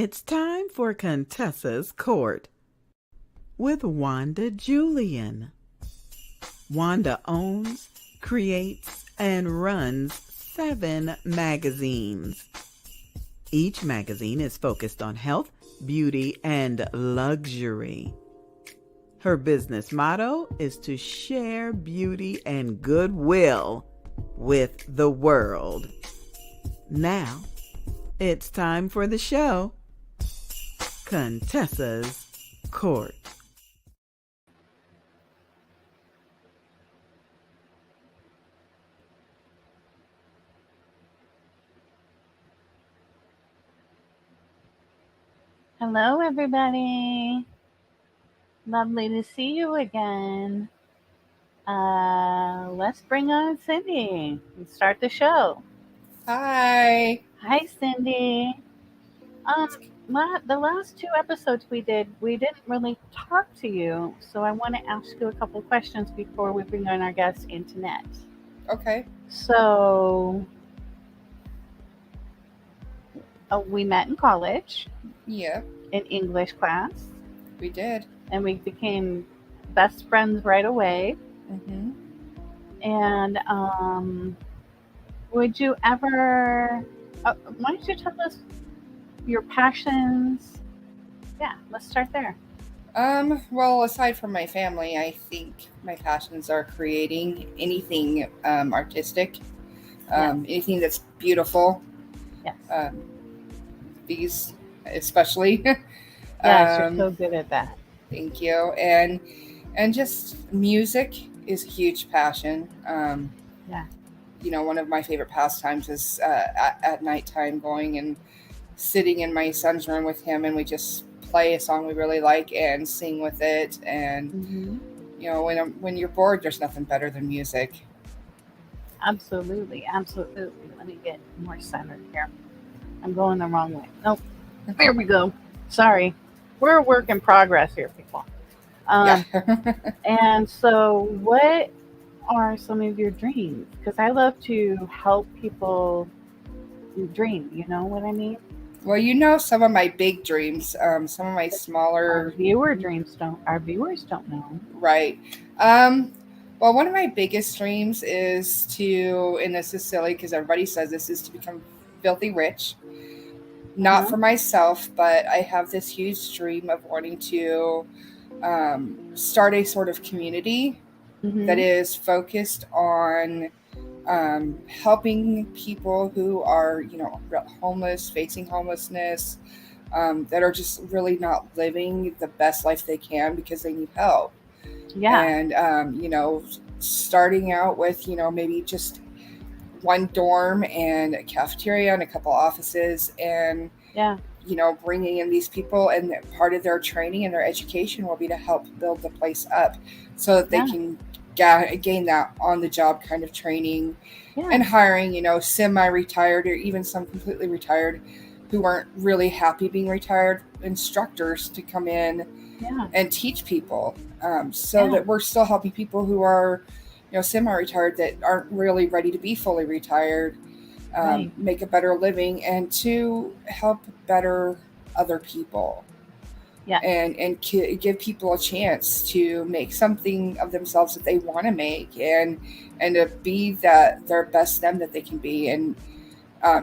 It's time for Contessa's Court with Wanda Julian. Wanda owns, creates, and runs 7 magazines. Each magazine is focused on health, beauty, and luxury. Her business motto is to share beauty and goodwill with the world. Now, it's time for the show, Contessa's Court. Hello, everybody. Lovely to see you again. Let's bring on Cindy and start the show. Hi. Hi, Cindy. The last 2 episodes we didn't really talk to you, so I want to ask you a couple questions before we bring on our guest, Internet. Okay. So, we met in college Yeah, in English class, we did. and we became best friends right away. Mm-hmm. And would you ever? Why don't you tell us your passions? Yeah, let's start there. Well, aside from my family, I think my passions are creating anything artistic, anything that's beautiful. Yes. These especially. Yes, you're so good at that. Thank you. And just music is a huge passion. Yeah. You know, one of my favorite pastimes is at nighttime going and sitting in my son's room with him, and we just play a song we really like and sing with it. And Mm-hmm. you know, when you're bored, there's nothing better than music. Absolutely, absolutely. Let me get more centered here. I'm going the wrong way. Nope. There we go. Sorry. We're a work in progress here, people. Yeah. And so, what are some of your dreams? Because I love to help people dream. You know what I mean? Well, you know, some of my big dreams, some of my Our smaller, Our viewers don't know. right. Well, one of my biggest dreams is to, and this is silly because everybody says this, is to become filthy rich. Not Uh-huh. for myself, but I have this huge dream of wanting to start a sort of community that Mm-hmm. is focused on helping people who are, you know, homeless, facing homelessness, that are just really not living the best life they can because they need help. Yeah. And, you know, starting out with, you know, maybe just one dorm and a cafeteria and a couple offices, and Yeah. you know, bringing in these people, and part of their training and their education will be to help build the place up so that they Yeah. can gain that on the job kind of training, Yeah. and hiring, you know, semi-retired or even some completely retired who aren't really happy being retired instructors to come in Yeah. and teach people, so Yeah. that we're still helping people who are, you know, semi-retired that aren't really ready to be fully retired, Right. make a better living, and to help better other people, Yeah. and give people a chance to make something of themselves that they want to make, and to be that their best them that they can be. And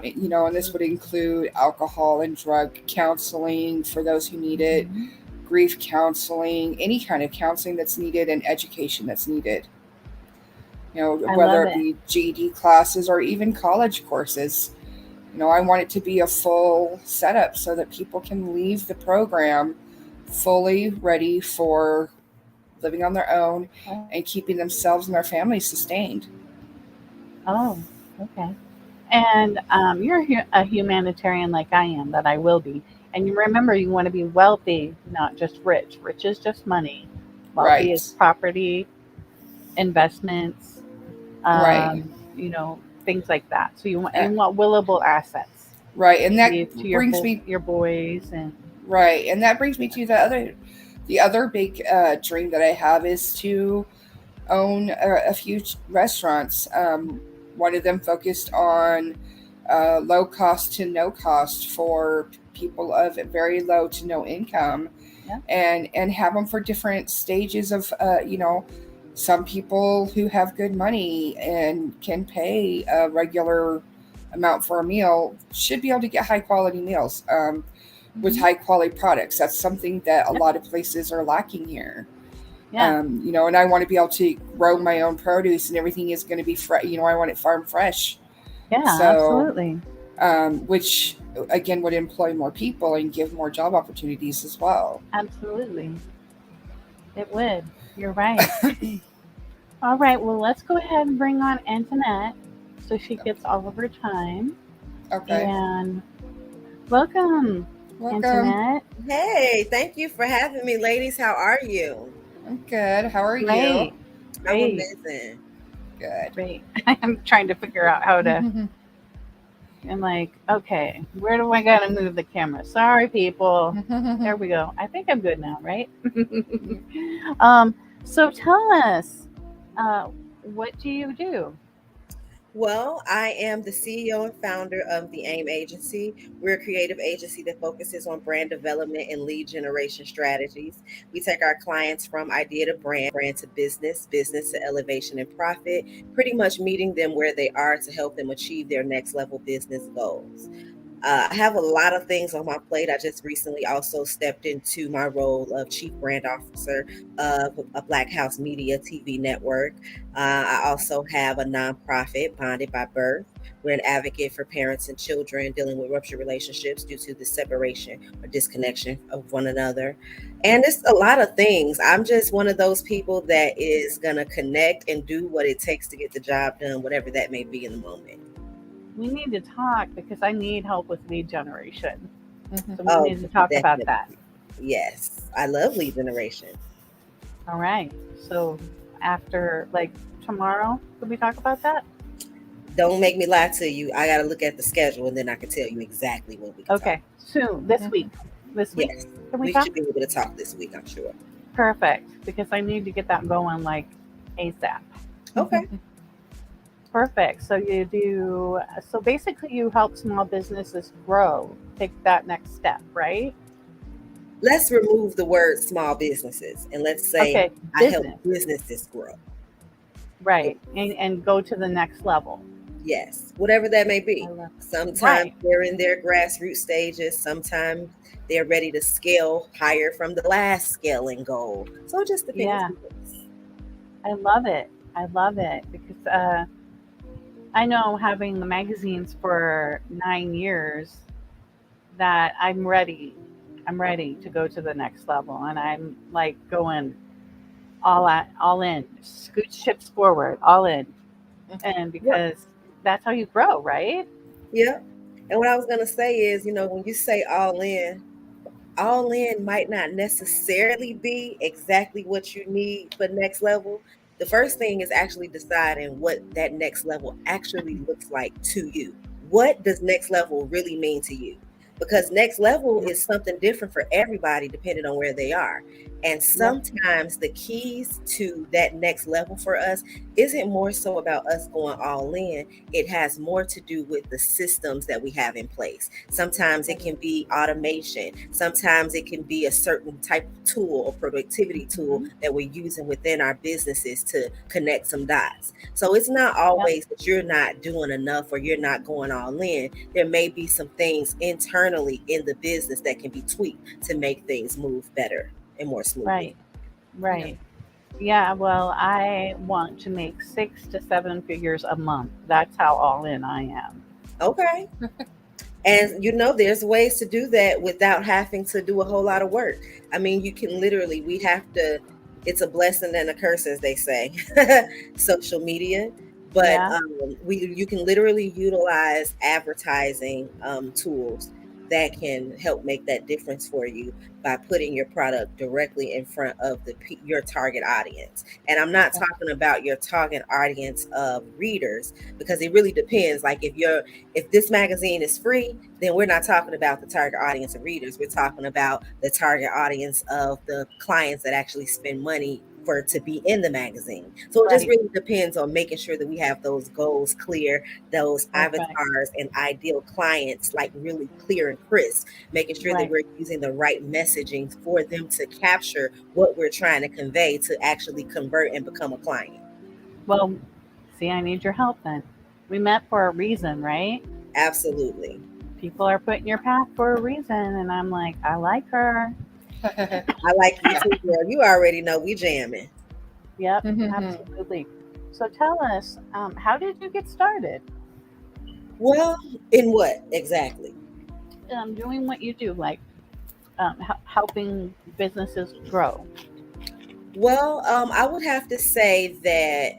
you know, and this would include alcohol and drug counseling for those who need it, Mm-hmm. grief counseling, any kind of counseling that's needed, and education that's needed. You know, I whether love it it. be GED classes or even college courses. You know, I want it to be a full setup so that people can leave the program fully ready for living on their own and keeping themselves and their families sustained. Oh, okay. And you're a humanitarian like I am, that I will be. And you remember, you want to be wealthy, not just rich. Rich is just money. Wealthy Right, is property, investments, right, you know, things like that. So uh, you want willable assets right, and to that leave to brings me your boys and right, and that brings me to the other big dream that I have is to own a few restaurants. One of them focused on low cost to no cost for people of very low to no income, Yeah. and have them for different stages of some people who have good money and can pay a regular amount for a meal should be able to get high quality meals, with Mm-hmm. high quality products. That's something that a Yep. lot of places are lacking here. Yeah. And I want to be able to grow my own produce, and everything is going to be fresh. I want it farm fresh. Yeah, So, absolutely. which again would employ more people and give more job opportunities as well. Absolutely. It would. You're right. All right. Well, let's go ahead and bring on Antoinette so she gets all of her time. Okay. And welcome, Welcome. Antoinette. Hey, thank you for having me, ladies. How are you? I'm good. How are you? Great. I'm Great. amazing. Good. Great. I'm trying to figure out how to. I'm like, okay, where do I gotta move the camera? Sorry, people. There we go. I think I'm good now, right? um, so tell us, uh, what do you do? Well, I am the CEO and founder of the AIM Agency. We're a creative agency that focuses on brand development and lead generation strategies. We take our clients from idea to brand to business, business to elevation and profit, pretty much meeting them where they are to help them achieve their next level business goals. I have a lot of things on my plate. I just recently also stepped into my role of Chief Brand Officer of a Black House Media TV network. I also have a nonprofit, Bonded by Birth. We're an advocate for parents and children dealing with ruptured relationships due to the separation or disconnection of one another. And it's a lot of things. I'm just one of those people that is going to connect and do what it takes to get the job done, whatever that may be in the moment. We need to talk because I need help with lead generation. So we Oh, need to talk about definitely. that. Yes, I love lead generation. All right. So after like tomorrow, could we talk about that? Don't make me lie to you. I got to look at the schedule and then I can tell you exactly when we can talk. Okay. Soon. This week. This week. Yes, Can we we talk? should be able to talk this week, I'm sure. Perfect. Because I need to get that going like ASAP. Okay. Perfect. So you do. So basically, you help small businesses grow, take that next step, right? Let's remove the word small businesses and let's say Okay. I help Business. businesses grow. Right. And go to the next level. Yes, whatever that may be. I love. Sometimes Right. they're in their grassroots stages. Sometimes they're ready to scale higher from the last scaling goal. So it just depends. Yeah. I love it. I love it because I know having the magazines for 9 years that I'm ready. I'm ready to go to the next level, and I'm like going all in, scoot ships forward, all in, and because that's how you grow, right? Yeah. And what I was going to say is, when you say all in might not necessarily be exactly what you need for next level. The first thing is actually deciding what that next level actually looks like to you. What does next level really mean to you? Because next level is something different for everybody depending on where they are. And sometimes the keys to that next level for us isn't more so about us going all in. It has more to do with the systems that we have in place. Sometimes it can be automation. Sometimes it can be a certain type of tool or productivity tool that we're using within our businesses to connect some dots. So it's not always that you're not doing enough or you're not going all in. There may be some things internally in the business that can be tweaked to make things move better and more smoothly. Right. Yeah, well, I want to make 6 to 7 figures a month. That's how all in I am. Okay. And there's ways to do that without having to do a whole lot of work. I mean, you can literally, it's a blessing and a curse, as they say, social media. But you can literally utilize advertising tools that can help make that difference for you by putting your product directly in front of your target audience. And I'm not talking about your target audience of readers, because it really depends. Like if this magazine is free, then we're not talking about the target audience of readers. We're talking about the target audience of the clients that actually spend money for it to be in the magazine. So it just Right. really depends on making sure that we have those goals clear, those Perfect. avatars and ideal clients like really clear and crisp, making sure that Right. we're using the right messaging for them to capture what we're trying to convey to actually convert and become a client. Well, see, I need your help then. We met for a reason, right? Absolutely. People are put in your path for a reason, and I'm like, I like her. I like you Yeah. too, girl. You already know we jamming. Yep, Mhm. absolutely. So tell us, how did you get started Well, in what exactly? doing what you do, like helping businesses grow? Well, I would have to say that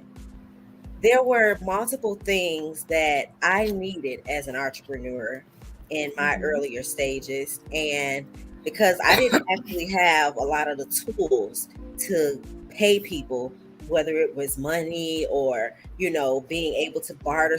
there were multiple things that I needed as an entrepreneur in my Hmm. earlier stages. And because I didn't actually have a lot of the tools to pay people, whether it was money or, being able to barter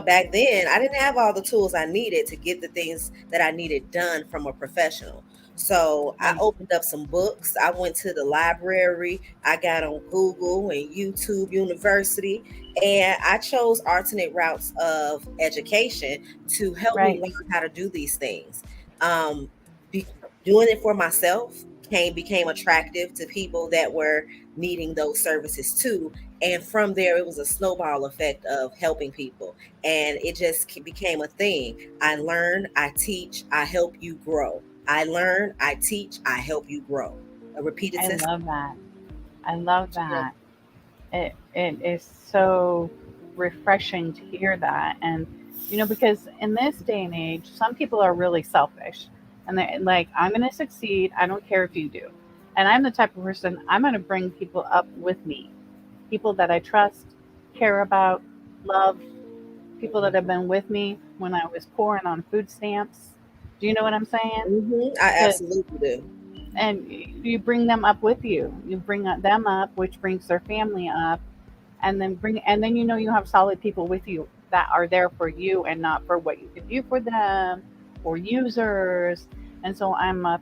back then, I didn't have all the tools I needed to get the things that I needed done from a professional. So I Right, opened up some books. I went to the library. I got on Google and YouTube University, and I chose alternate routes of education to help me right. learn how to do these things. Um, be, Doing it for myself became attractive to people that were needing those services too. And from there, it was a snowball effect of helping people. And it just became a thing. I learn, I teach, I help you grow. I learn, I teach, I help you grow. A repeated I system. love that. I love Yeah. that. It is so refreshing to hear that, and because in this day and age, some people are really selfish, and they're like, I'm going to succeed. I don't care if you do. And I'm the type of person, I'm going to bring people up with me, people that I trust, care about, love, people that have been with me when I was poor and on food stamps. Do you know what I'm saying? I So, absolutely do. and you bring them up with you. You bring them up, which brings their family up, and then you have solid people with you that are there for you and not for what you can do for them or users. And so I'm a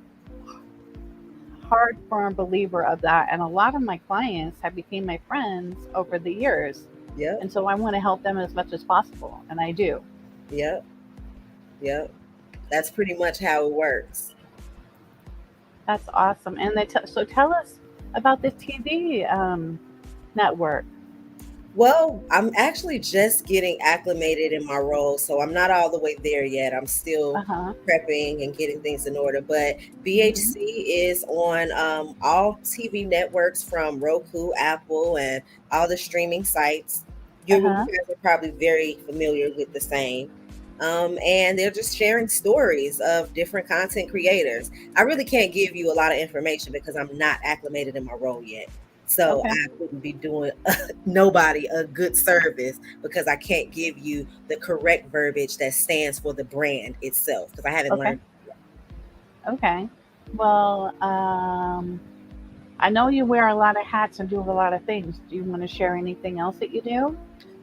hard firm believer of that, and a lot of my clients have become my friends over the years, Yep. and so I want to help them as much as possible, and I do. Yep. Yep. That's pretty much how it works. That's awesome. And so tell us about the TV network. Well, I'm actually just getting acclimated in my role, so I'm not all the way there yet. I'm still Uh-huh. prepping and getting things in order. But Hmm. BHC is on all TV networks from Roku, Apple, and all the streaming sites. You Uh-huh. guys are probably very familiar with the same. And they're just sharing stories of different content creators. I really can't give you a lot of information because I'm not acclimated in my role yet. So Okay. I wouldn't be doing nobody a good service because I can't give you the correct verbiage that stands for the brand itself because I haven't Okay. learned. Okay. Well, I know you wear a lot of hats and do a lot of things. Do you want to share anything else that you do?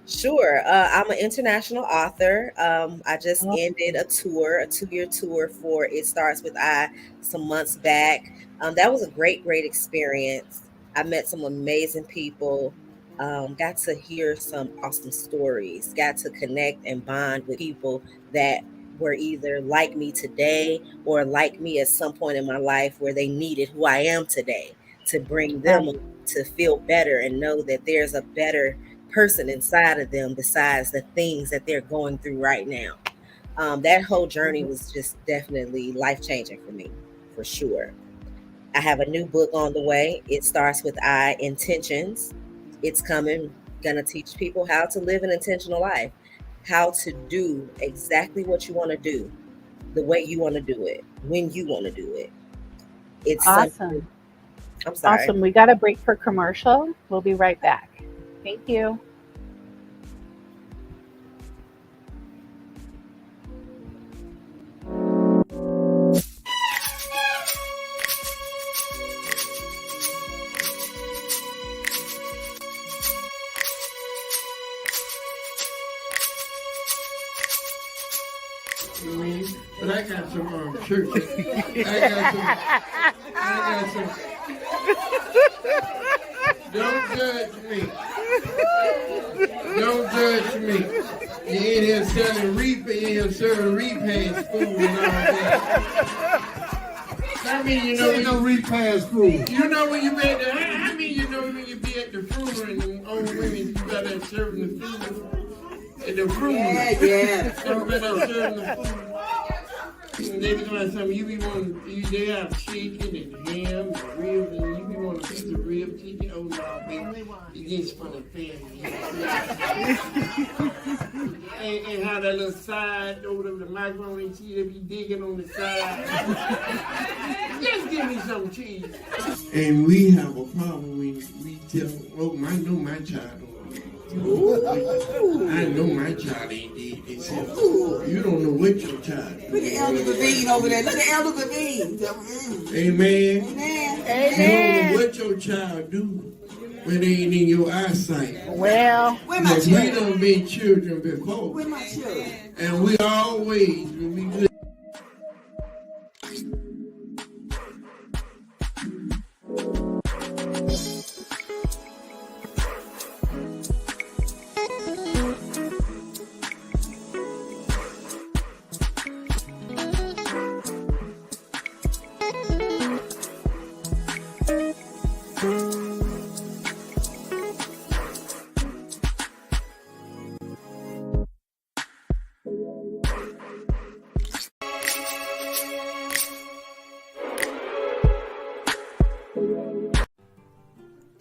Sure. I'm an international author. I just Oh, ended a tour, a 2-year tour for It Starts With I some months back. That was a great, great experience. I met some amazing people, got to hear some awesome stories, got to connect and bond with people that were either like me today or like me at some point in my life where they needed who I am today to bring them right. up to feel better and know that there's a better person inside of them besides the things that they're going through right now. That whole journey Mhm. was just definitely life changing for me, for sure. I have a new book on the way. It starts with I intentions. It's coming, gonna teach people how to live an intentional life, how to do exactly what you want to do, the way you want to do it, when you want to do it. It's something. Awesome. I'm sorry. Awesome. We got a break for commercial. We'll be right back. Thank you. But I got some truth. I got some. Don't judge me. Don't judge me. You in here selling serving repast food and all that. I mean, you know, Ain't no repast food. You know when you be at the, I mean, you know when you be at the fruiter and them old women, you got that serving the food. At the fruiter. Yeah. Everybody that serving the food. And they be doing something, you be wanting, they have chicken and ham and ribs, and you be wanting a piece of rib chicken. Oh no, baby, it gets for the family. And how that little side over the macaroni and cheese, they be digging on the side. Just give me some cheese. And we have a problem when we tell, oh, I know my child don't. I know my child ain't did. They said, you don't know what your child did. Look at Elder Levine over there. Look at Elder Levine. Amen. Amen. You don't know what your child do when they ain't in your eyesight. Well, Where my Because we children? done been children before. Where my children? And we always, when we good.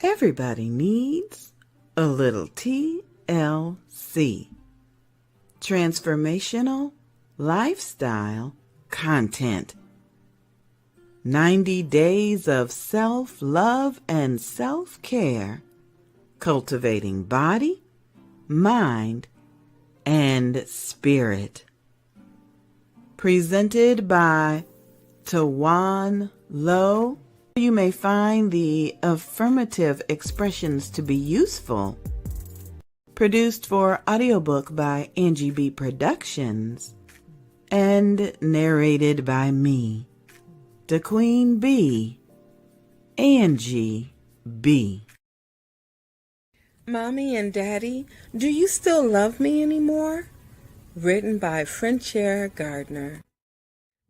Everybody needs a little TLC. Transformational lifestyle content. 90 days of self-love and self-care, cultivating body, mind, and spirit. Presented by Tawan Lowe. You may find the affirmative expressions to be useful. Produced for audiobook by Angie B. Productions and narrated by me, the Queen Bee, Angie B. Mommy and Daddy, do you still love me anymore? Written by Frenchier Gardner.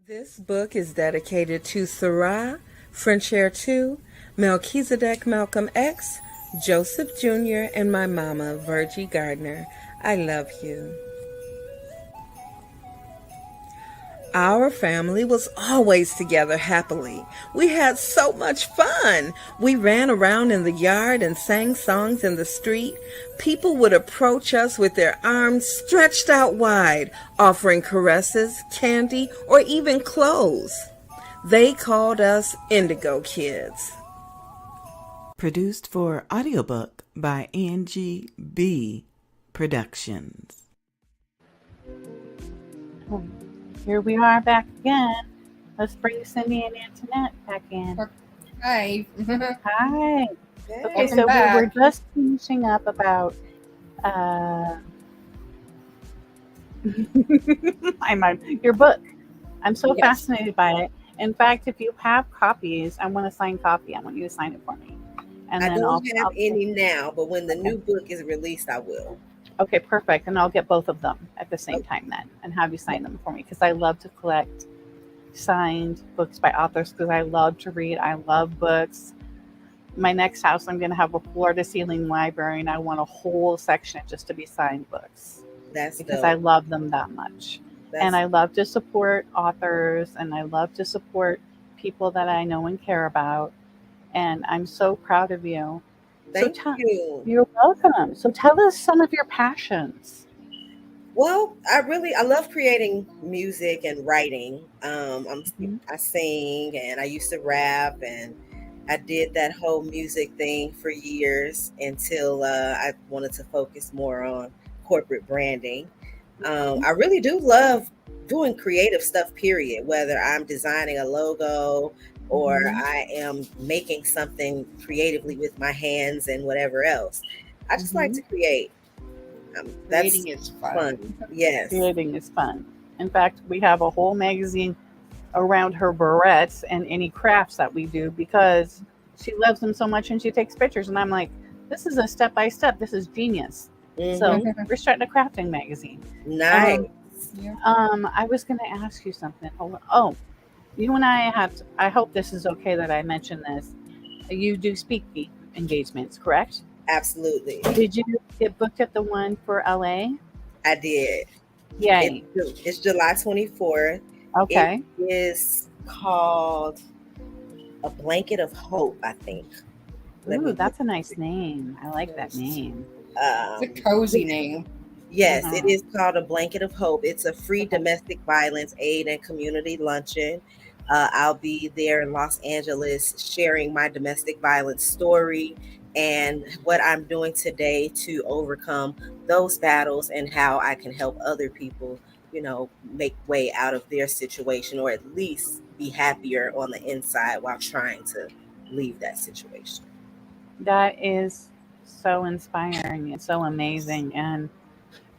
This book is dedicated to Sarah, Frenchier 2, Melchizedek Malcolm X, Joseph Jr., and my mama, Virgie Gardner. I love you. Our family was always together happily. We had so much fun. We ran around in the yard and sang songs in the street. People would approach us with their arms stretched out wide, offering caresses, candy, or even clothes. They called us Indigo Kids. Produced for audiobook by Angie B. Productions. here we are back again. Let's bring Cindy and Antoinette back in. Hi. Hi. Okay, Welcome so we were back. just finishing up about your book. I'm so Yes. fascinated by it. In fact, if you have copies, I want a signed copy. I want you to sign it for me. And I then don't I'll have any now, but when the new book is released, I will. Okay, perfect. And I'll get both of them at the same time then and have you sign them for me because I love to collect signed books by authors because I love to read. I love books. My next house, I'm going to have a floor-to-ceiling library and I want a whole section just to be signed books That's because dope. I love them that much. And I love to support authors and I love to support people that I know and care about. And I'm so proud of you. Thank you. You're welcome. So tell us some of your passions. Well, I love creating music and writing. I sing and I used to rap and I did that whole music thing for years until I wanted to focus more on corporate branding. I really do love doing creative stuff, period, whether I'm designing a logo or I am making something creatively with my hands and whatever else. I just like to create. Creating is fun. Yes. Creating is fun. In fact, we have a whole magazine around her barrettes and any crafts that we do because she loves them so much and she takes pictures. And I'm like, this is a step by step. This is genius. So we're starting a crafting magazine. Nice. I was going to ask you something. Oh, you and I hope this is okay that I mention this. You do speaking engagements, correct? Absolutely. Did you get booked at the one for LA? I did. Yay. It's July 24th. Okay. It is called A Blanket of Hope, I think. Ooh, that's a nice name. I like that name. It's a cozy name. Yes, it is called A Blanket of Hope. It's a free domestic violence aid and community luncheon. I'll be there in Los Angeles sharing my domestic violence story and what I'm doing today to overcome those battles and how I can help other people, make way out of their situation, or at least be happier on the inside while trying to leave that situation. That is so inspiring and so amazing. And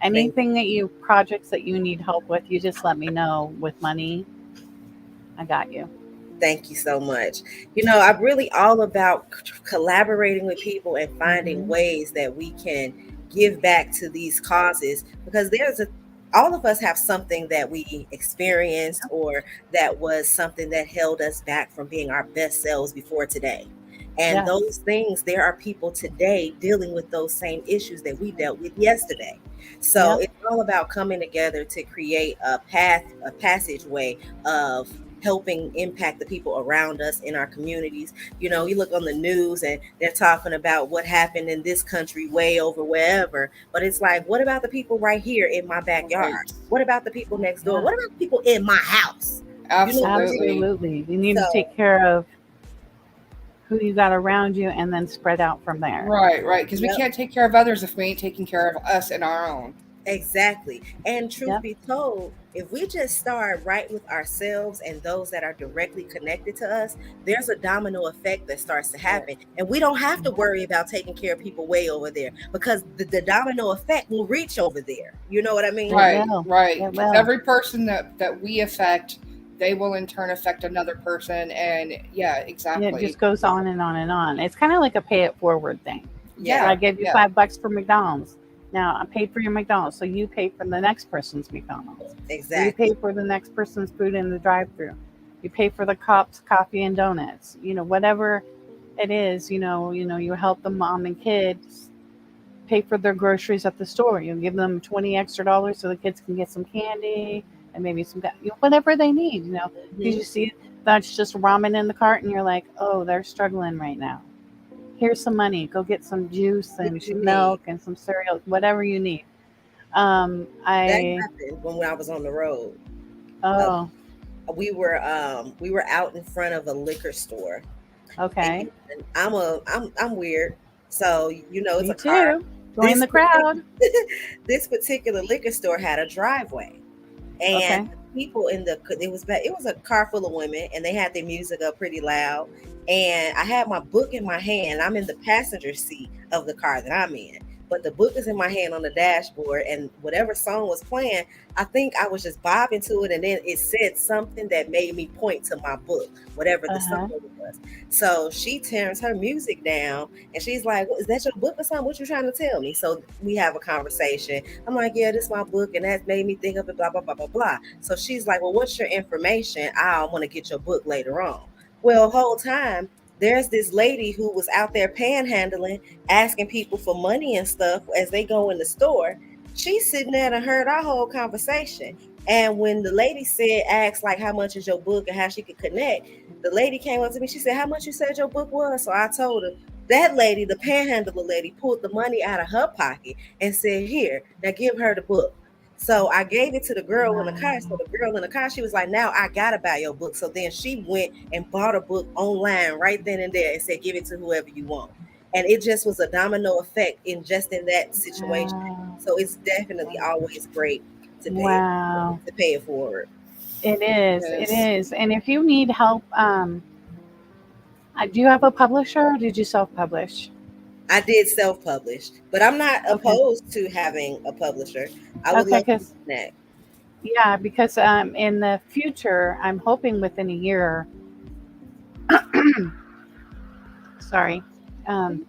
anything projects that you need help with, you just let me know with money. I got you. Thank you so much. I'm really all about collaborating with people and finding ways that we can give back to these causes, because all of us have something that we experienced or that was something that held us back from being our best selves before today. And those things, there are people today dealing with those same issues that we dealt with yesterday. So it's all about coming together to create a passageway of helping impact the people around us in our communities. You look on the news and they're talking about what happened in this country way over wherever, but it's like, what about the people right here in my backyard? What about the people next door? What about the people in my house? Absolutely. You need to take care of who you got around you and then spread out from there. Right. Because we can't take care of others if we ain't taking care of us and our own. Exactly. And truth be told, if we just start right with ourselves and those that are directly connected to us, there's a domino effect that starts to happen. And we don't have to worry about taking care of people way over there, because the domino effect will reach over there. You know what I mean? Right. Every person that we affect, they will in turn affect another person. And exactly. It just goes on and on and on. It's kind of like a pay it forward thing. Yeah. I gave you $5 for McDonald's. Now I paid for your McDonald's, so you pay for the next person's McDonald's. Exactly. You pay for the next person's food in the drive-thru. You pay for the cops' coffee and donuts. Whatever it is. You help the mom and kids pay for their groceries at the store. You give them $20 extra so the kids can get some candy and maybe some whatever they need. You see that's just ramen in the cart, and you're like, oh, they're struggling right now. Here's some money. Go get some juice and some milk and some cereal, whatever you need. That happened when I was on the road. Oh. We were out in front of a liquor store. Okay. And I'm weird. So it's a car. Join the crowd. This particular liquor store had a driveway. And people it was a car full of women, and they had their music up pretty loud. And I had my book in my hand. I'm in the passenger seat of the car that I'm in, but the book is in my hand on the dashboard, and whatever song was playing, I think I was just bobbing to it, and then it said something that made me point to my book, whatever the song was. So she turns her music down, and she's like, "Is that your book or something? What you trying to tell me?" So we have a conversation. I'm like, "Yeah, this is my book, and that made me think of it, blah, blah, blah, blah, blah." So she's like, "Well, what's your information? I want to get your book later on." Well, the whole time, there's this lady who was out there panhandling, asking people for money and stuff as they go in the store. She's sitting there and heard our whole conversation. And when the lady asked, like, how much is your book and how she could connect, the lady came up to me. She said, "How much you said your book was?" So I told her. That lady, the panhandler lady, pulled the money out of her pocket and said, "Here, now give her the book." So I gave it to the girl in the car. So the girl in the car, she was like, "Now I gotta buy your book." So then she went and bought a book online right then and there and said, "Give it to whoever you want." And it just was a domino effect in that situation. Wow. So it's definitely always great to pay it forward. It is. It is. And if you need help, do you have a publisher, or did you self-publish? I did self-publish, but I'm not opposed to having a publisher. I would love to do that. Yeah, because in the future, I'm hoping within a year, sorry. Um,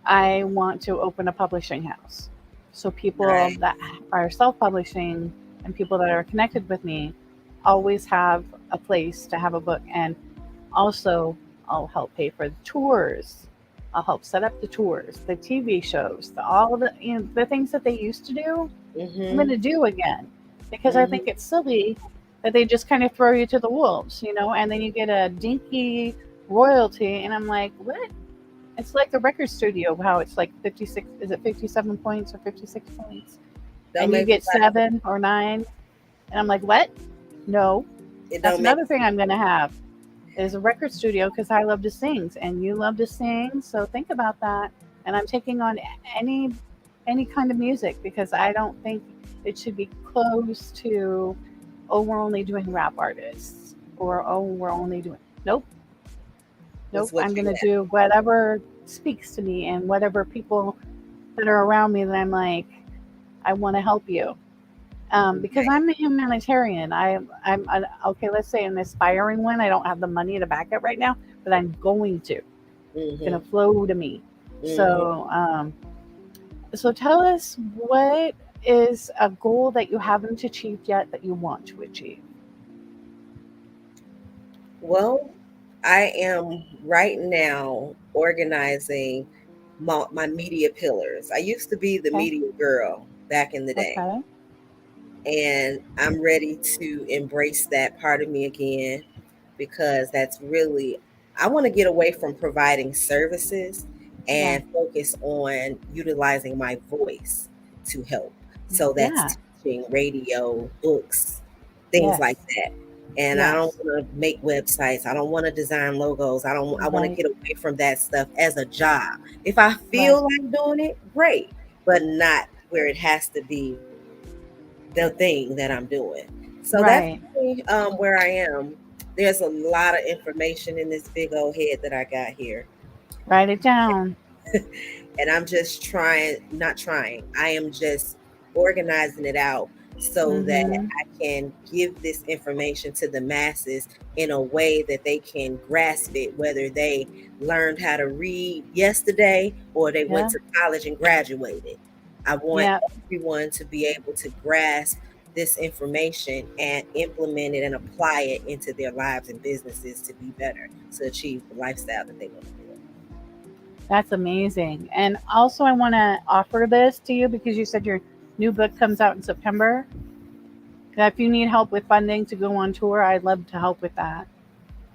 I want to open a publishing house. So people Right. that are self-publishing and people that are connected with me always have a place to have a book. And also, I'll help pay for the tours. I'll help set up the tours, the TV shows, all the the things that they used to do. I'm going Mm-hmm. to do again because I Mm-hmm. think it's silly that they just kind of throw you to the wolves, and then you get a dinky royalty, and I'm like, what? It's like the record studio, how it's like 56, is it 57 points or 56 points? Don't And you make me get laugh. 7 or 9. And I'm like, what? No. It That's don't make. another thing I'm going to have is a record studio because I love to sing and you love to sing. So think about that. And I'm taking on any any kind of music because I don't think it should be close to, oh, we're only doing rap artists or, oh, we're only doing, nope. It's Nope, what I'm you gonna have. do whatever speaks to me and whatever people that are around me that I'm like, I want to help you. Because I'm a humanitarian. Okay. Let's say an aspiring one. I don't have the money to back it right now, but I'm going to. It's gonna Mm-hmm. flow to me. Mm-hmm. So tell us what is a goal that you haven't achieved yet that you want to achieve. Well, I am right now organizing my media pillars. I used to be the Okay. media girl back in the day, Okay. and I'm ready to embrace that part of me again because that's really, I want to get away from providing services Yeah. and focus on utilizing my voice to help. So Yeah. that's teaching, radio, books, things like Yes. that. And I don't Yes. want to make websites. I don't want to design logos. I want to Right. get away from that stuff as a job. If I Right. feel like doing it, great, but not where it has to be the thing that I'm doing. So that's Right. really, where I am. There's a lot of information in this big old head that I got here. Write it down. And I'm just trying, not trying, I am just organizing it out so that Mm-hmm. I can give this information to the masses in a way that they can grasp it, whether they learned how to read yesterday or they went Yeah. to college and graduated. I want Yeah. everyone to be able to grasp this information and implement it and apply it into their lives and businesses to be better, to achieve the lifestyle that they want to live. That's amazing. And also, I want to offer this to you because you said your new book comes out in September. That if you need help with funding to go on tour, I'd love to help with that.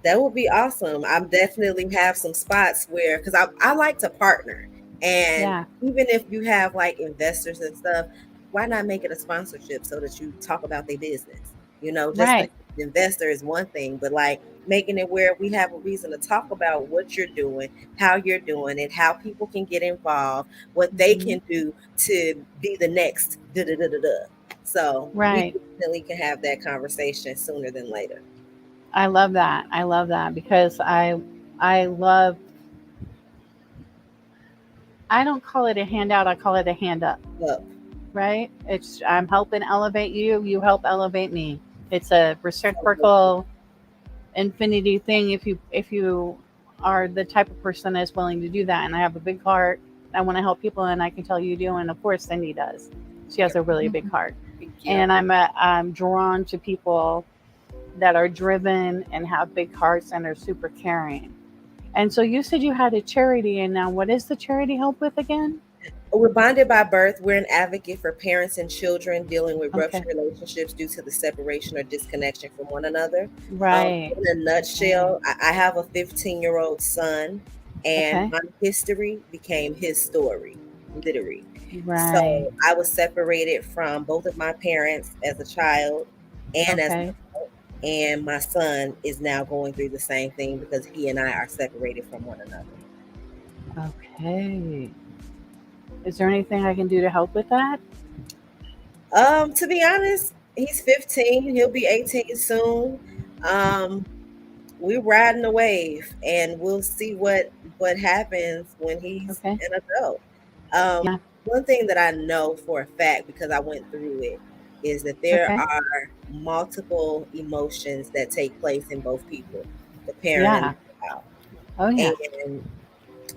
That would be awesome. I definitely have some spots where, because I like to partner. And Yeah. even if you have like investors and stuff, why not make it a sponsorship so that you talk about their business? Just the Right. investor is one thing, but like making it where we have a reason to talk about what you're doing, how you're doing it, how people can get involved, what they Hmm. can do to be the next da da da da da. So we Right. definitely can have that conversation sooner than later. I love that. I love that because I love. I don't call it a handout. I call it a hand up. Look, Right. It's I'm helping elevate you. You help elevate me. It's a reciprocal infinity thing if you are the type of person that's willing to do that. And I have a big heart. I want to help people, and I can tell you do. And of course, Cindy does. She has a really big heart, Thank you. and I'm drawn to people that are driven and have big hearts and are super caring. And so you said you had a charity, and now what is the charity help with again? we're bonded by birth. We're an advocate for parents and children dealing with ruptured Okay. relationships due to the separation or disconnection from one another. Right. In a Right. nutshell, I have a 15-year-old son, and Okay. my history became his story, literally. Right. So I was separated from both of my parents as a child and as Okay. and my son is now going through the same thing because he and I are separated from one another. Okay. Is there anything I can do to help with that? To be honest, he's 15. He'll be 18 soon. Um, we're riding the wave, and we'll see what happens when he's Okay. an adult. Yeah. One thing that I know for a fact because I went through it is that there Okay. are multiple emotions that take place in both people, the parent and Yeah. the child. Oh yeah. And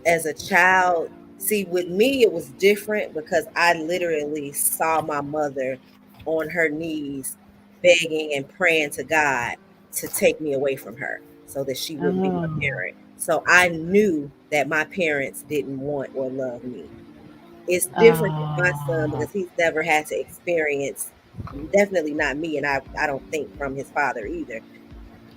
as a child, see, with me, it was different because I literally saw my mother on her knees begging and praying to God to take me away from her so that she wouldn't be my Oh. parent. So I knew that my parents didn't want or love me. It's different with my son Oh. because he's never had to experience, definitely not me, and I don't think from his father either,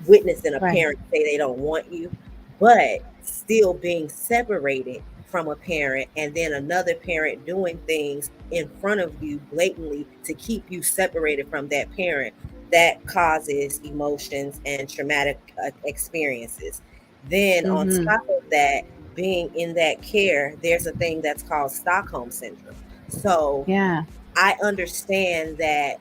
witnessing a Right. parent say they don't want you, but still being separated from a parent and then another parent doing things in front of you blatantly to keep you separated from that parent, that causes emotions and traumatic experiences. Then on Mm-hmm. top of that, being in that care, there's a thing that's called Stockholm syndrome. So Yeah. I understand that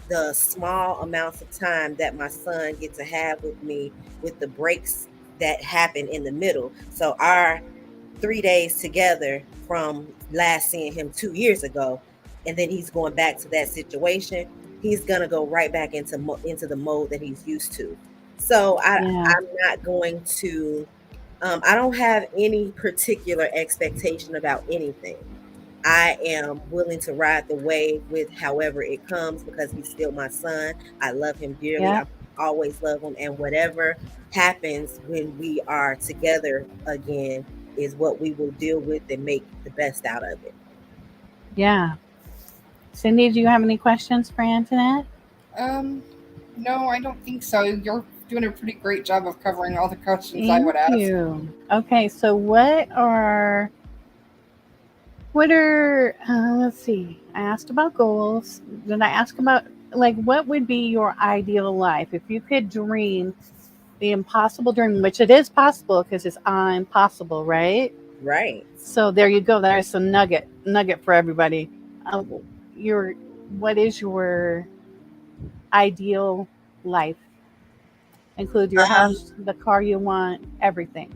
the small amounts of time that my son gets to have with me, with the breaks that happen in the middle. So our 3 days together from last seeing him 2 years ago, and then he's going back to that situation, he's gonna go right back into the mode that he's used to. So Yeah. I'm not going to. I don't have any particular expectation about anything. I am willing to ride the wave with however it comes because he's still my son. I love him dearly. Yeah. I always love him. And whatever happens when we are together again is what we will deal with and make the best out of it. Yeah. Cindy, do you have any questions for Antoinette? No, I don't think so. You're doing a pretty great job of covering all the questions I Thank would ask. you. Okay, so what are let's see. I asked about goals. Then I asked about like what would be your ideal life if you could dream the impossible dream, which it is possible because it's impossible, right? Right. So there you go. There's a nugget for everybody. Uh, your what is your ideal life? Include your Um, house, the car you want, everything.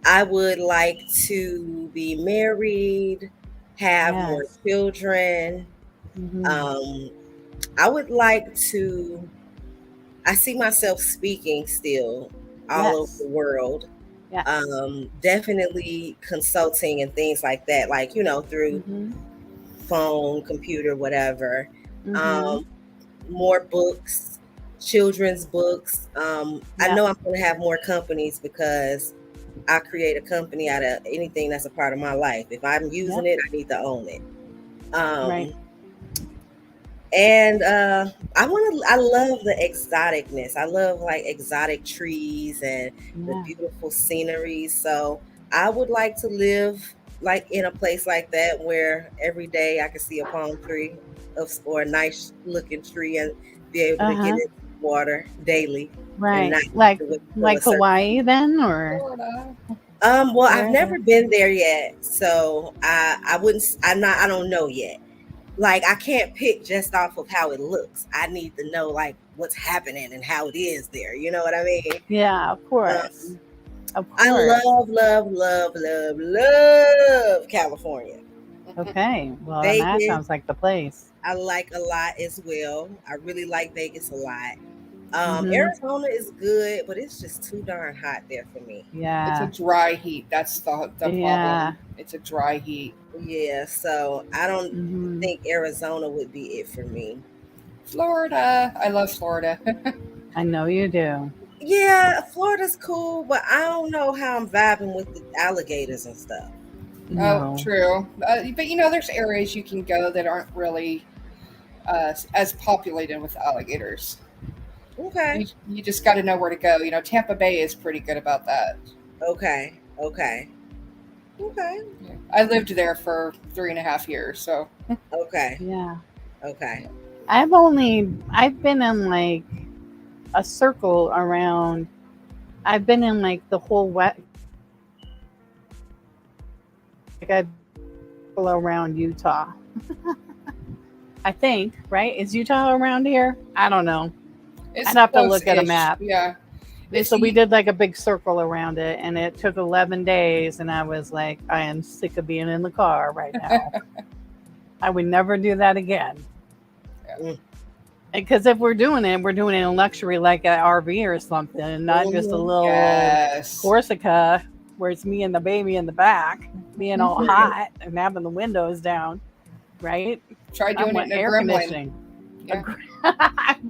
I would like to be married, have more Yes. children. Hmm. Um, I would like to I see myself speaking still all over Yes. the world. Yes. Definitely consulting and things like that, like, through Hmm. phone, computer, whatever. Hmm. Um, More books, children's books. I Yep. know I'm going to have more companies because I create a company out of anything that's a part of my life. If I'm using Yep. it, I need to own it. Right. Um, And I love the exoticness. I love like exotic trees and the Yeah. beautiful scenery. So I would like to live like in a place like that where every day I can see a palm tree or a nice looking tree and be able Uh to get huh. in water daily and Right. not have Like to wait till a like certain Hawaii then, or Florida. well, I've where? never been there yet, so I wouldn't. I don't know yet. Like I can't pick just off of how it looks. I need to know like what's happening and how it is there. You know what I mean? Yeah. Of course. Um, Of I course. love California. Okay. Well, then that Vegas, sounds like the place. I like a lot as well. I really like Vegas a lot. Mm-hmm. Arizona is good, but it's just too darn hot there for me. It's a Yeah. dry heat. That's the Yeah. problem. It's a dry heat. Yeah, so I don't Mm-hmm. think Arizona would be it for me. Florida. I love Florida. I know you do. Yeah, Florida's cool, but I don't know how I'm vibing with the alligators and stuff. Oh, No. true. But there's areas you can go that aren't really as populated with alligators. Okay, You just got to know where to go. Tampa Bay is pretty good about that. okay, okay, okay, Yeah. I lived there for 3.5 years, so okay, Yeah. okay. I've been in like a circle around. I've been in like the whole west. Like I've been around Utah. I think, right? Is Utah around here? I don't know. it's I'd have to look at a close-ish. map. Yeah, it's So we did like a big circle around it, and it took 11 days. And I was like, I am sick of being in the car right now. I would never do that again. Mm. Because if we're doing it in luxury like an RV or something, and not just a Mhm. little Yes. Corsica where it's me and the baby in the back being all hot and having the windows down, right? Try I doing it want in a air gremlin. conditioning. Yeah.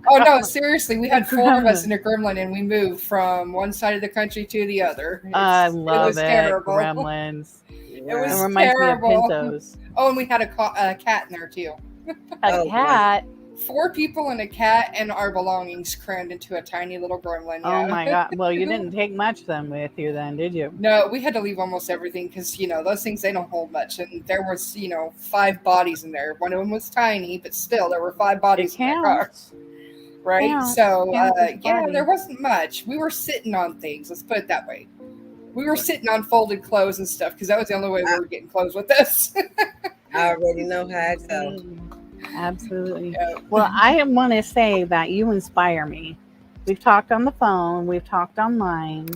Oh no, seriously, we had 4 of us Gremlin. in a gremlin, and we moved from one side of the country to the other. I It love was it. terrible. Gremlins. It It was reminds me of terrible. Pintos. Oh, and we had a cat in there too. A Oh, cat. 4 people and a cat, and our belongings crammed into a tiny little gremlin. Oh Yeah. my god. Well, you didn't take much then with you then, did you? No, we had to leave almost everything because those things, they don't hold much, and there was 5 bodies in there. One of them was tiny, but still there were 5 bodies It in that car. counts. Right? Counts. So Counts as a yeah, body. there wasn't much. We were sitting on things. Let's put it that way. We were sitting on folded clothes and stuff because that was the only way we were getting clothes with this. I already know how it goes. Absolutely. Yeah. Well, I want to say that you inspire me. We've talked on the phone, we've talked online,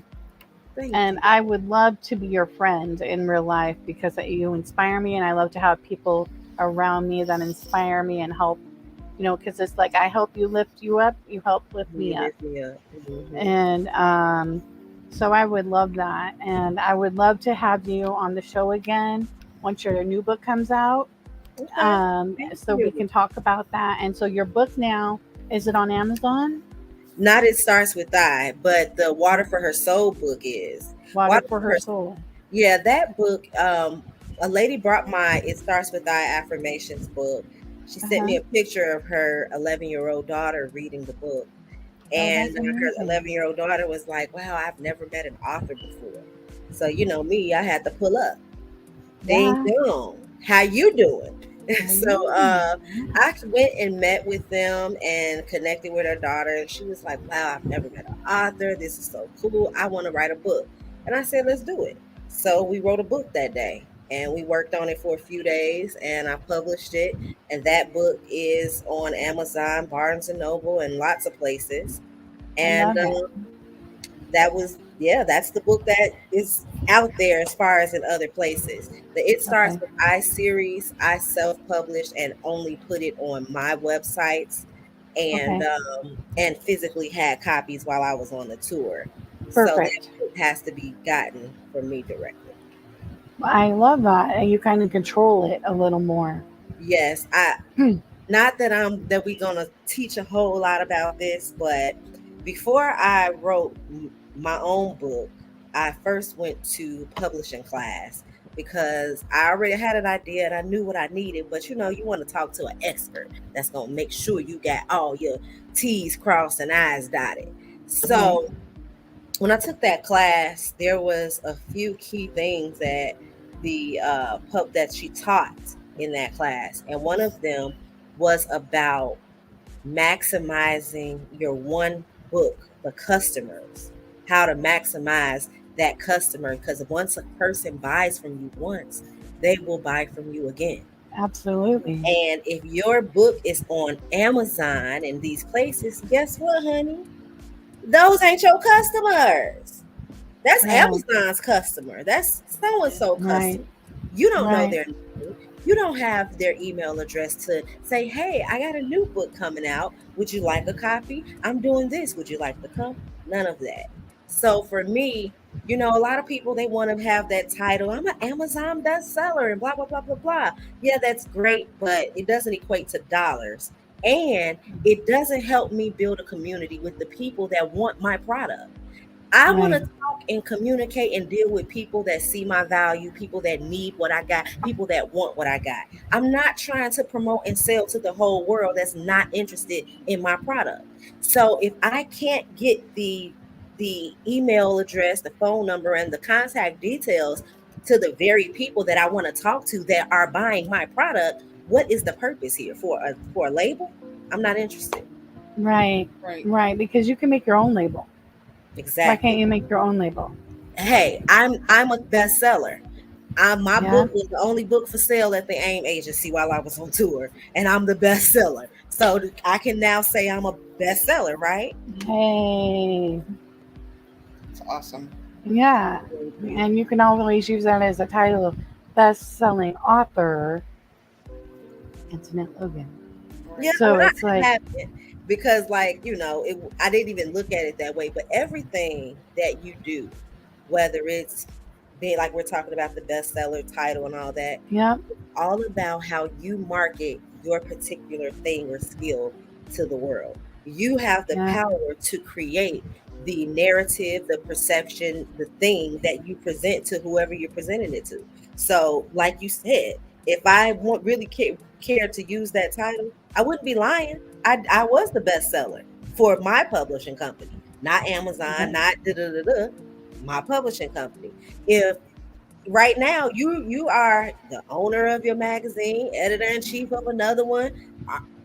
Thank and you. I would love to be your friend in real life because you inspire me, and I love to have people around me that inspire me and help. Because it's like I help you lift you up, you help lift me You up, lift me up. Mhm. and so I would love that, and I would love to have you on the show again once your new book comes out. Okay. So we can talk about that. And so your book now, is it on Amazon? Not It Starts With I, but the Water for Her Soul book is. Water for Her Soul. Yeah, that book, a lady brought my It Starts With I affirmations book. She sent me a picture of her 11-year-old daughter reading the book. And her 11-year-old daughter was like, wow, I've never met an author before. So, me, I had to pull up. Ding dong. How you doing? So I went and met with them and connected with her daughter. And she was like, wow, I've never met an author. This is so cool. I want to write a book. And I said, let's do it. So we wrote a book that day. And we worked on it for a few days. And I published it. And that book is on Amazon, Barnes & Noble, and lots of places. And that's the book that is out there as far as in other places. The It Starts With I series, I self-published and only put it on my websites and physically had copies while I was on the tour. So that book has to be gotten from me directly. I love that. And you kind of control it a little more. Yes. Not that we're gonna teach a whole lot about this, but before I wrote my own book, I first went to publishing class because I already had an idea and I knew what I needed. But you want to talk to an expert that's going to make sure you got all your T's crossed and I's dotted. So when I took that class, there was a few key things that that she taught in that class. And one of them was about maximizing your one book, the customers, how to maximize that customer, because once a person buys from you once, they will buy from you again. Absolutely. And if your book is on Amazon and these places, guess what, honey? Those ain't your customers. That's Amazon's customer. That's so-and-so customer. You don't know their name. You don't have their email address to say, hey, I got a new book coming out. Would you like a copy? I'm doing this. Would you like to come? None of that. So for me, a lot of people, they want to have that title. I'm an Amazon bestseller and blah, blah, blah, blah, blah. Yeah, that's great, but it doesn't equate to dollars. And it doesn't help me build a community with the people that want my product. I want to talk and communicate and deal with people that see my value, people that need what I got, people that want what I got. I'm not trying to promote and sell to the whole world that's not interested in my product. So if I can't get the email address, the phone number, and the contact details to the very people that I want to talk to that are buying my product, what is the purpose here? For a label? I'm not interested. Right. Because you can make your own label. Exactly. Why can't you make your own label? Hey, I'm a bestseller. My book was the only book for sale at the AIM agency while I was on tour, and I'm the bestseller. So I can now say I'm a bestseller, right? Hey, It's awesome. Yeah, and you can always use that as a title of best-selling author, Antoinette Logan. Yeah, So well, it's I like, haven't because, like, I didn't even look at it that way. But everything that you do, whether it's being like we're talking about the bestseller title and all that, yep, all about how you market your particular thing or skill to the world. You have the yeah, power to create the narrative, the perception, the thing that you present to whoever you're presenting it to. So, like you said, if I want really care to use that title, I wouldn't be lying. I was the bestseller for my publishing company, not Amazon, okay, not da da da da, my publishing company. If right now you are the owner of your magazine, editor in chief of another one,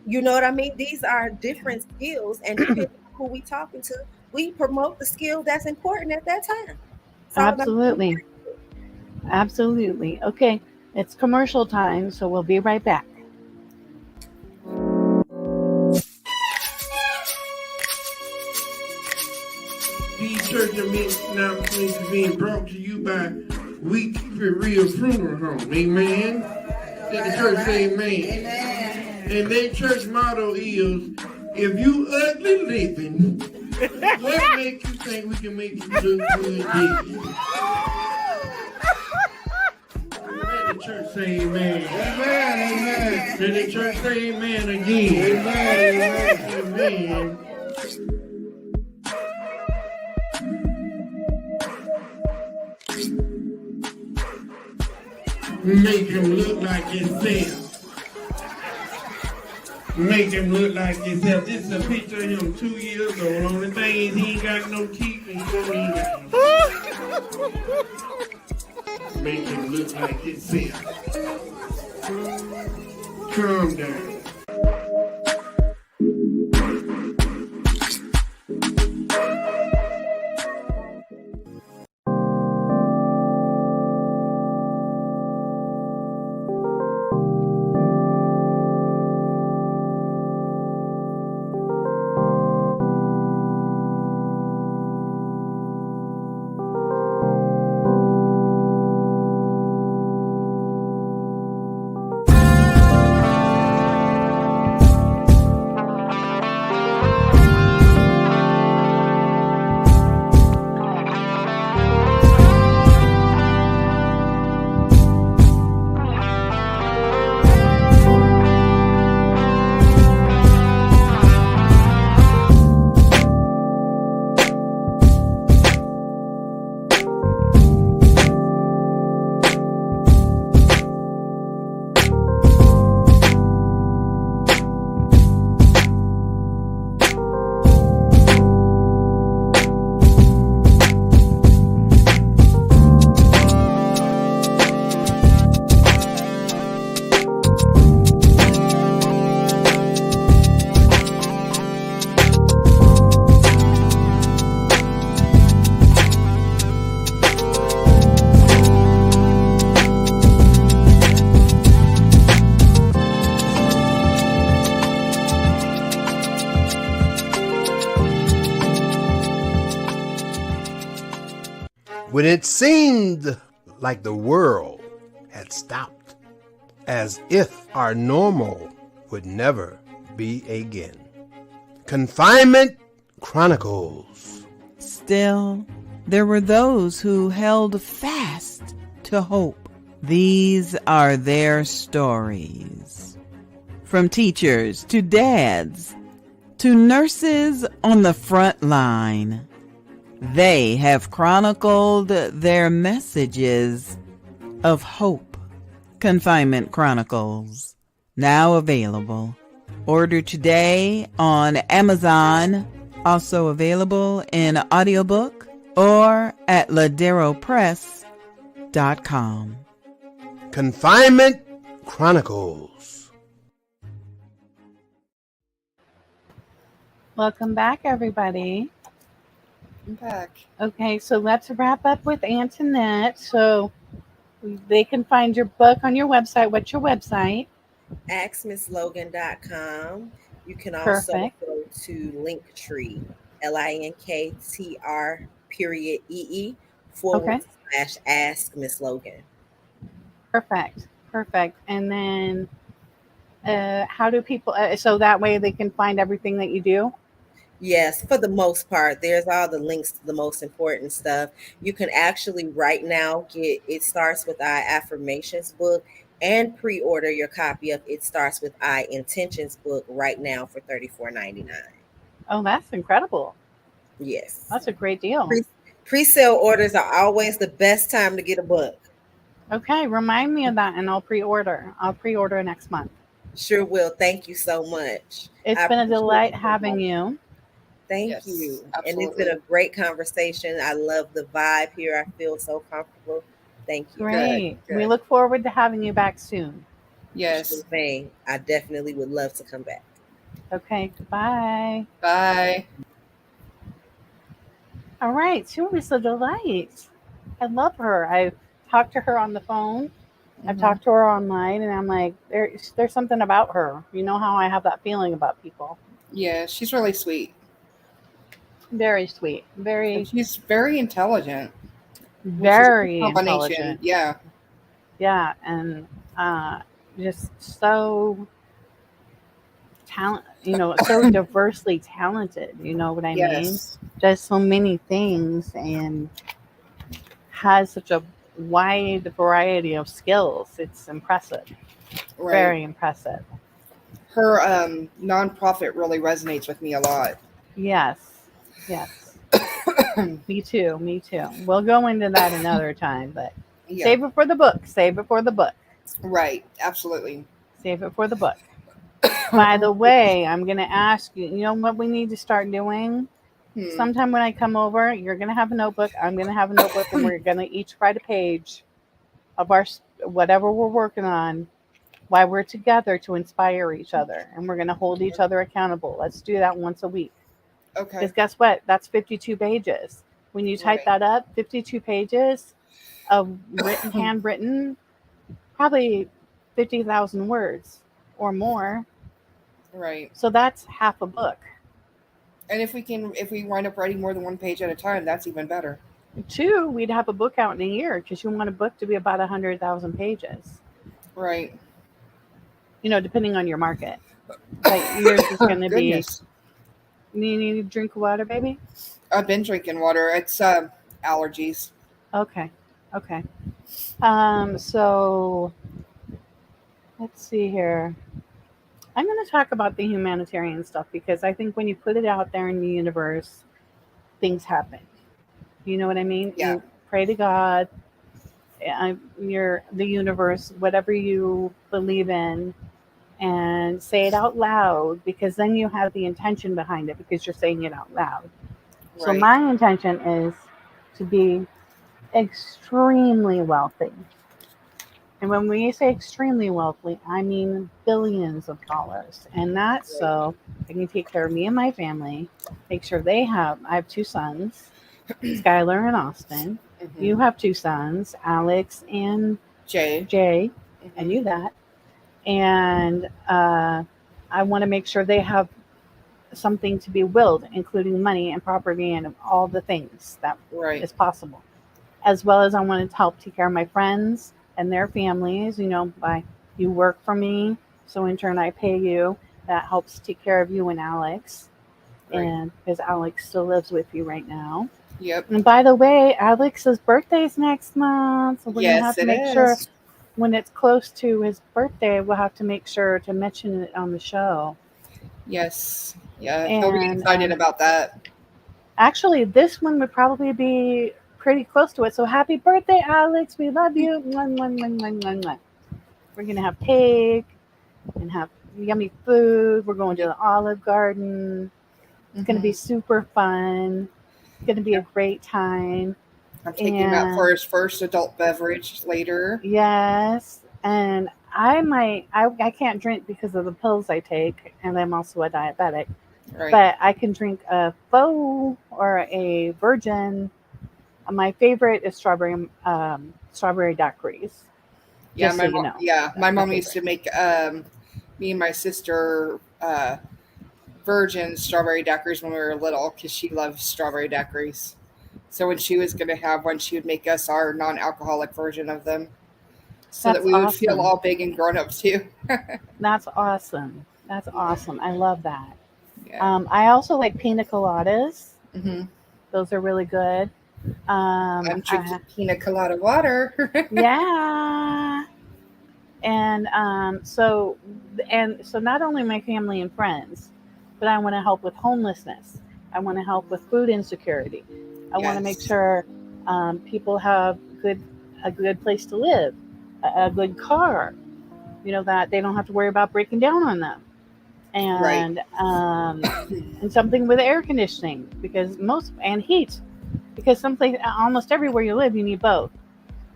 you know what I mean? These are different skills, and depending on who we talking to, we promote the skill that's important at that time. It's all about absolutely, absolutely. Okay, it's commercial time, so we'll be right back. These church announcements are being brought to you by We Keep It Real Funeral Home. Amen. Let the church say amen. And their church motto is, if you ugly living, what makes you think we can make you look good dead? Let the church say amen. Amen, amen. Let the church say amen again. Amen, amen. Make him look like himself. Make him look like himself. This is a picture of him 2 years old. Only thing is he ain't got no teeth and he don't even got no teeth. Make him look like himself. Calm down. When it seemed like the world had stopped, as if our normal would never be again. Confinement Chronicles. Still, there were those who held fast to hope. These are their stories. From teachers to dads to nurses on the front line, they have chronicled their messages of hope. Confinement Chronicles, now available. Order today on Amazon, also available in audiobook or at laderopress.com. Confinement Chronicles. Welcome back, everybody. I'm back. Okay, so let's wrap up with Antoinette. So they can find your book on your website. What's your website? AskMissLogan.com. You can also Perfect. go to Linktree, LINKTR.ee Okay. / Ask Miss Logan. Perfect. And then How do people? So that way they can find everything that you do. Yes, for the most part, there's all the links to the most important stuff. You can actually right now get It Starts With I Affirmations book and pre-order your copy of It Starts With I Intentions book right now for $34.99. Oh, that's incredible. Yes. That's a great deal. Pre- Pre-sale orders are always the best time to get a book. Okay, remind me of that, and I'll pre-order. I'll pre-order next month. Sure will. Thank you so much. It's I been a appreciate delight you so having much. you. Thank Yes, you. And it's been absolutely. a great conversation. I love the vibe here. I feel so comfortable. Thank you. Good, Great. We good. look forward to having you back soon. Sure Yes. thing. I definitely would love to come back. Okay, bye. Bye. All right, she was a delight. I love her. I talked to her on the phone. I've Mhm. talked to her online, and I'm like, there's something about her. You know how I have that feeling about people. Yeah, she's really sweet. Very sweet, And very, she's very intelligent, which is a good very combination. intelligent. Yeah, Yeah, and uh, just so talent. So diversely talented. You know what I mean? yes. Does so many things and has such a wide variety of skills. It's impressive. Right. Very impressive. Her nonprofit really resonates with me a lot. Yes. Yes. Me too. Me too. We'll go into that another time, but Yeah, save it for the book. Save it for the book. right. Absolutely. Save it for the book. By the way, I'm going to ask you, you know what we need to start doing? Hmm. Sometime when I come over, you're going to have a notebook. I'm going to have a notebook, and we're going to each write a page of our whatever we're working on while we're together to inspire each other. And we're going to hold each other accountable. Let's do that once a week. Okay. Because guess what? That's 52 pages. When you type Right. that up, 52 pages of written, handwritten, probably 50,000 words or more. Right. So that's half a book. And if we wind up writing more than one page at a time, that's even better. Two, we'd have a book out in a year because you want a book to be about 100,000 pages, Right. depending on your market. But yours is going to be, Goodness. you need a drink of water, baby? I've been drinking water. It's allergies. Okay. Okay. So let's see here. I'm going to talk about the humanitarian stuff because I think when you put it out there in the universe, things happen. You know what I mean? Yeah. You pray to God, the universe, whatever you believe in, and say it out loud because then you have the intention behind it because you're saying it out loud. So Right. my intention is to be extremely wealthy. And when we say extremely wealthy, I mean billions of dollars. And that's Right. so I can take care of me and my family, make sure I have two sons, Skylar and Austin. Hmm. You have two sons, Alex and Jay. Jay. I Hmm. knew that. And I want to make sure they have something to be willed, including money and property and all the things that Right. is possible. As well as I wanted to help take care of my friends and their families, by you work for me, so in turn I pay you. That helps take care of you and Alex, Right. and because Alex still lives with you right now. Yep. And by the way, Alex's birthday's next month, so we're gonna have Yes, to it make sure is. when it's close to his birthday, we'll have to make sure to mention it on the show. Yes. Yeah. He'll be And excited about that. actually, this one would probably be pretty close to it. So happy birthday, Alex. We love you. Mwah, mwah, mwah, mwah, mwah, mwah. We're going to have cake and have yummy food. We're going to Yep. the Olive Garden. It's going to be Hmm. super fun. It's going to be a great time. I'm taking him out for And his first adult beverage later. yes, and I can't drink because of the pills I take, and I'm also a diabetic. Right. But I can drink a faux or a virgin. My favorite is strawberry daiquiris. Yeah. Just so My you mom. know, Yeah. My that's my mom used favorite. to make me and my sister virgin strawberry daiquiris when we were little because she loves strawberry daiquiris. So when she was going to have one, she would make us our non-alcoholic version of them. so that That's we would feel awesome. all big and grown up too. That's awesome. That's awesome. I love that. Yeah. I also like pina coladas. Hmm. Those are really good. I'm drinking pina colada water. Yeah. And so not only my family and friends, but I want to help with homelessness. I want to help with food insecurity. I want to make Yes. sure people have a good place to live, a good car. That they don't have to worry about breaking down on them, Right. and something with air conditioning and heat, because almost everywhere you live, you need both,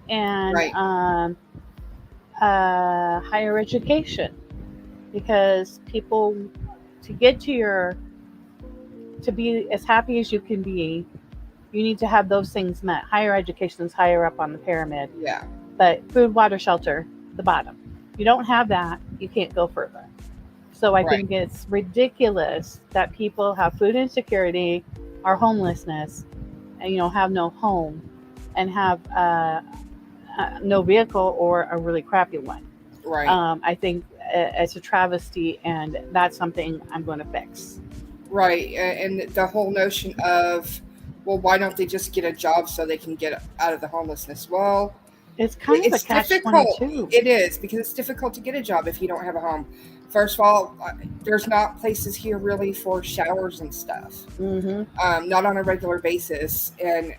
and Right. higher education, because people, to get to be as happy as you can be, you need to have those things met. Higher education is higher up on the pyramid, Yeah. but food, water, shelter, the bottom. You don't have that, you can't go further. So I Right. think it's ridiculous that people have food insecurity or homelessness, and have no home, and have no vehicle, or a really crappy one. Right. I think it's a travesty, and that's something I'm going to fix. Right. And the whole notion of, well, why don't they just get a job so they can get out of the homelessness? Well, It's kind of a it's catch difficult. 22. It is, because it's difficult to get a job if you don't have a home. First of all, there's not places here really for showers and stuff. Mm-hmm. Not on a regular basis. And,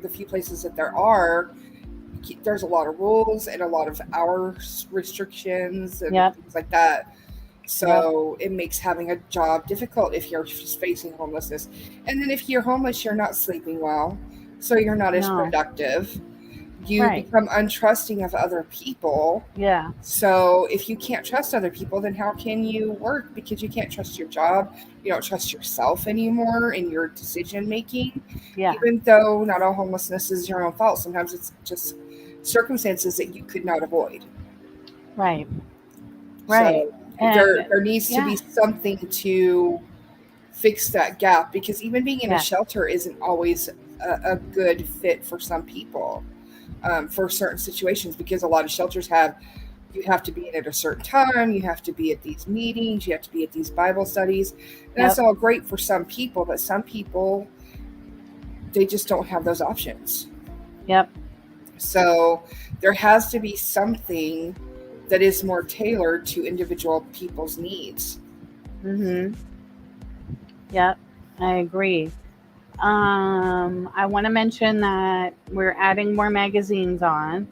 the few places that there are, there's a lot of rules and a lot of hour restrictions and Yep. things like that. Yep. So it makes having a job difficult if you're just facing homelessness. And then if you're homeless, you're not sleeping well, so you're not as No. productive. You Right. become untrusting of other people. Yeah. So if you can't trust other people, then how can you work? Because you can't trust your job. You don't trust yourself anymore in your decision making. Yeah. Even though not all homelessness is your own fault. Sometimes it's just circumstances that you could not avoid. Right. Right. So And there needs to be something to fix that gap, because even being in a shelter isn't always a good fit for some people, for certain situations, because a lot of shelters you have to be in at a certain time, you have to be at these meetings, you have to be at these Bible studies, and that's all great for some people, but some people, they just don't have those options. Yep. So there has to be something that is more tailored to individual people's needs. Mm-hmm. Yep, I agree. I want to mention that we're adding more magazines on,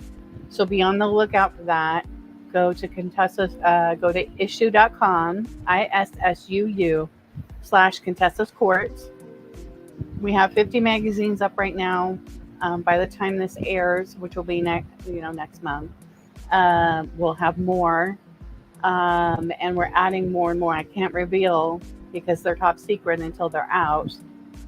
so be on the lookout for that. Go to Contessa's, go to issue.com, ISSUU/Contessa's Court. We have 50 magazines up right now. By the time this airs, which will be next month, we'll have more, and we're adding more and more. I can't reveal because they're top secret until they're out,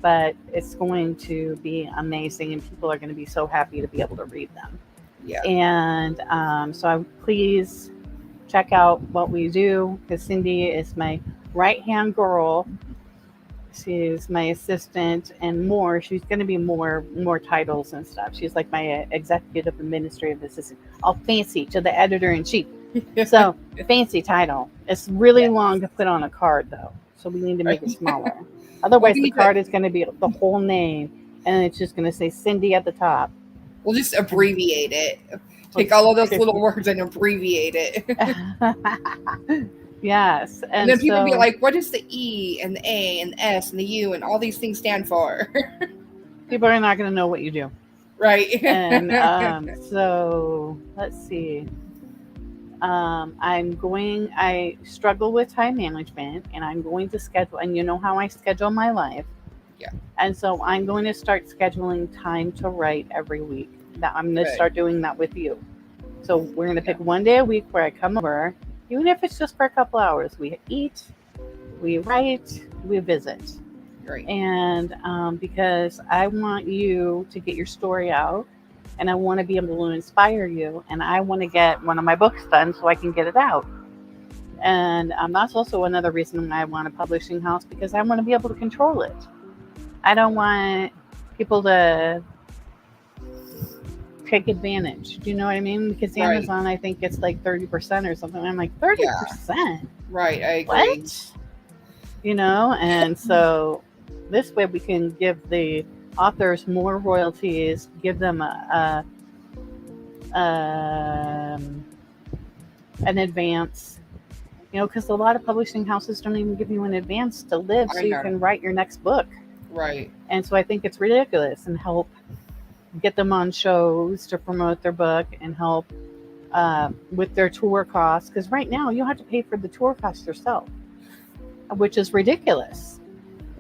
but it's going to be amazing, and people are going to be so happy to be able to read them. Yeah. And so please check out what we do, because Cindy is my right-hand girl. She's my assistant and more. She's going to be more titles and stuff. She's like my executive administrative assistant. All fancy to the editor-in-chief. So fancy title. It's really long to put on a card, though. So we need to make it smaller. Otherwise, the card is going to be the whole name, and it's just going to say Cindy at the top. We'll just abbreviate it. Take all of those little words and abbreviate it. Yes. And then people be like, what does the E and the A and the S and the U and all these things stand for? People are not going to know what you do. Right. And so let's see. I struggle with time management, and I'm going to schedule, and you know how I schedule my life. Yeah. And so I'm going to start scheduling time to write every week. That I'm going to start doing that with you. So we're going to pick one day a week where I come over, even if it's just for a couple hours. We eat, we write, we visit. Right. And because I want you to get your story out, and I want to be able to inspire you, and I want to get one of my books done so I can get it out. And that's also another reason why I want a publishing house, because I want to be able to control it. I don't want people to take advantage. Do you know what I mean? Because Right. Amazon, I think it's like 30% or something. I'm like, Yeah. 30%? Right, I agree. What? You know, and so this way we can give the authors more royalties, give them an advance. You know, because a lot of publishing houses don't even give you an advance to live so you can write your next book. Right. And so I think it's ridiculous, and help get them on shows to promote their book and help with their tour costs. Because right now you have to pay for the tour costs yourself, which is ridiculous.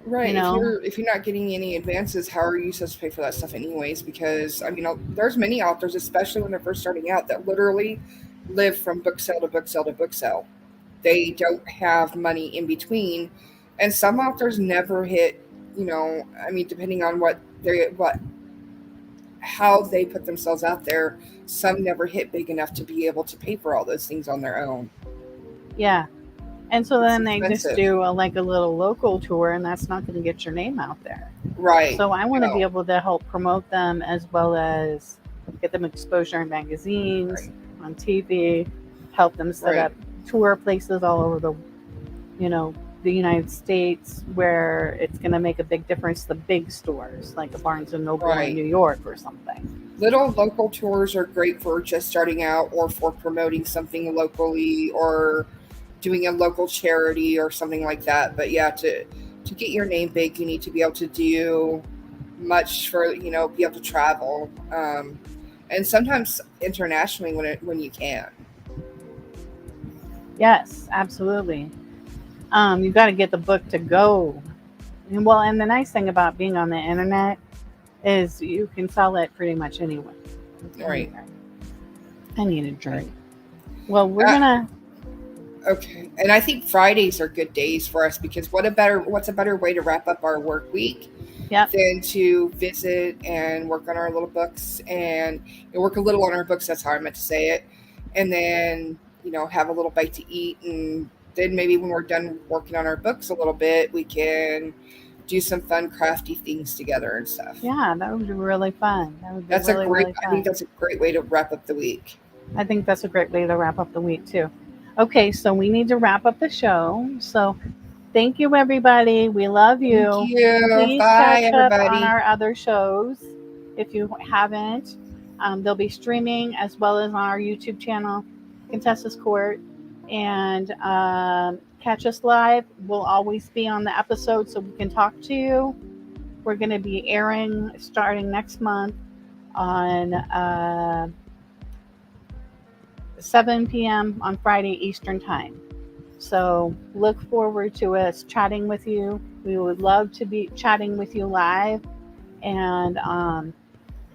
Right. You know? If you're not getting any advances, how are you supposed to pay for that stuff anyways? Because I mean, there's many authors, especially when they're first starting out, that literally live from book sale to book sale to book sale. They don't have money in between, and some authors never hit. You know, I mean, depending on how they put themselves out there, some never hit big enough to be able to pay for all those things on their own. Yeah. And so then they expensive. just do a little local tour, and that's not going to get your name out there. Right. So I want to be able to help promote them, as well as get them exposure in magazines, on TV, help them set up tour places all over the United States, where it's going to make a big difference. The big stores like a Barnes and Noble in New York or something. Little local tours are great for just starting out, or for promoting something locally, or doing a local charity or something like that. But yeah, to get your name big, you need to be able to do much for, be able to travel, and sometimes internationally when you can. Yes, absolutely. You got to get the book to go. And the nice thing about being on the internet is you can sell it pretty much anywhere. Right. I need a drink. Well, we're gonna. Okay, and I think Fridays are good days for us, because what's a better way to wrap up our work week than to visit and work on our little books, and work a little on our books. That's how I meant to say it, and then have a little bite to eat, and then maybe when we're done working on our books a little bit, we can do some fun crafty things together and stuff. Yeah, that would be really fun. That would be I think that's a great way to wrap up the week. I think that's a great way to wrap up the week too. Okay, so we need to wrap up the show. So thank you, everybody. We love you. Thank you. Please Bye, catch everybody. up on our other shows if you haven't. They'll be streaming, as well as on our YouTube channel, Contessa's Court. And catch us live. We'll always be on the episode, so we can talk to you. We're going to be airing starting next month on 7 p.m. on Friday Eastern Time. So look forward to us chatting with you. We would love to be chatting with you live, and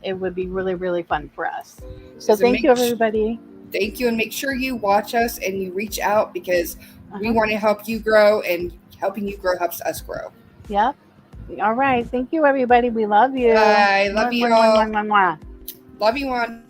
it would be really, really fun for us. So thank you, everybody. Thank you, and make sure you watch us and you reach out, because we want to help you grow, and helping you grow helps us grow. Yep. All right. Thank you, everybody. We love you. Bye. Love you all. Love you on.